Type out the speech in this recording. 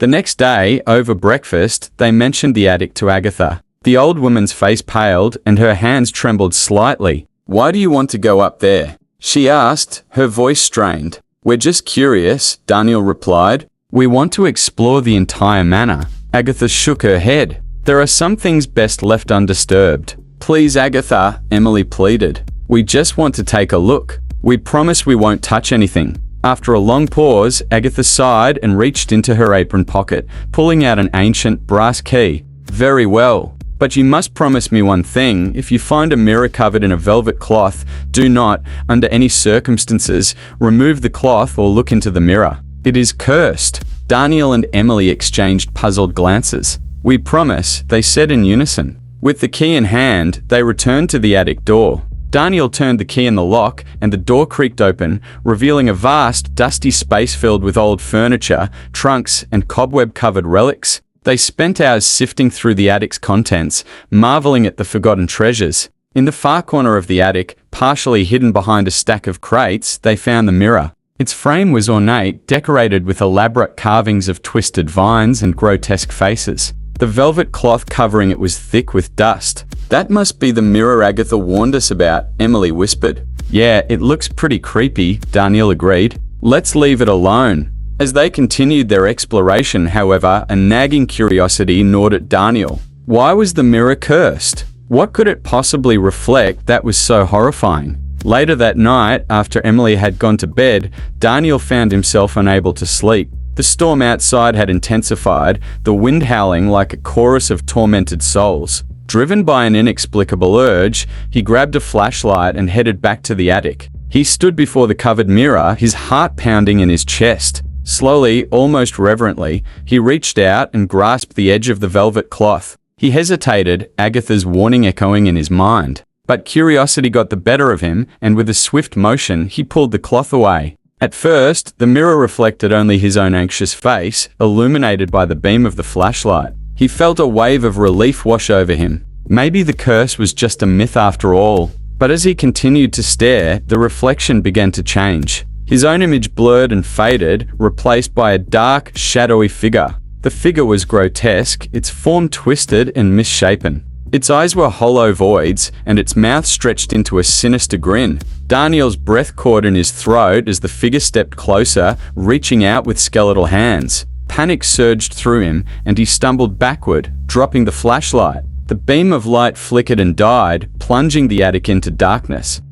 The next day, over breakfast, they mentioned the attic to Agatha. The old woman's face paled and her hands trembled slightly. "Why do you want to go up there?" she asked, her voice strained. "We're just curious," Daniel replied. "We want to explore the entire manor." Agatha shook her head. "There are some things best left undisturbed." "Please, Agatha," Emily pleaded. "We just want to take a look. We promise we won't touch anything." After a long pause, Agatha sighed and reached into her apron pocket, pulling out an ancient brass key. "Very well. But you must promise me one thing. If you find a mirror covered in a velvet cloth, do not, under any circumstances, remove the cloth or look into the mirror. It is cursed." Daniel and Emily exchanged puzzled glances. "We promise," they said in unison. With the key in hand, they returned to the attic door. Daniel turned the key in the lock, and the door creaked open, revealing a vast, dusty space filled with old furniture, trunks, and cobweb-covered relics. They spent hours sifting through the attic's contents, marveling at the forgotten treasures. In the far corner of the attic, partially hidden behind a stack of crates, they found the mirror. Its frame was ornate, decorated with elaborate carvings of twisted vines and grotesque faces. The velvet cloth covering it was thick with dust. "That must be the mirror Agatha warned us about," Emily whispered. "Yeah, it looks pretty creepy," Daniel agreed. "Let's leave it alone." As they continued their exploration, however, a nagging curiosity gnawed at Daniel. Why was the mirror cursed? What could it possibly reflect that was so horrifying? Later that night, after Emily had gone to bed, Daniel found himself unable to sleep. The storm outside had intensified, the wind howling like a chorus of tormented souls. Driven by an inexplicable urge, he grabbed a flashlight and headed back to the attic. He stood before the covered mirror, his heart pounding in his chest. Slowly, almost reverently, he reached out and grasped the edge of the velvet cloth. He hesitated, Agatha's warning echoing in his mind. But curiosity got the better of him, and with a swift motion, he pulled the cloth away. At first, the mirror reflected only his own anxious face, illuminated by the beam of the flashlight. He felt a wave of relief wash over him. Maybe the curse was just a myth after all. But as he continued to stare, the reflection began to change. His own image blurred and faded, replaced by a dark, shadowy figure. The figure was grotesque, its form twisted and misshapen. Its eyes were hollow voids, and its mouth stretched into a sinister grin. Daniel's breath caught in his throat as the figure stepped closer, reaching out with skeletal hands. Panic surged through him, and he stumbled backward, dropping the flashlight. The beam of light flickered and died, plunging the attic into darkness.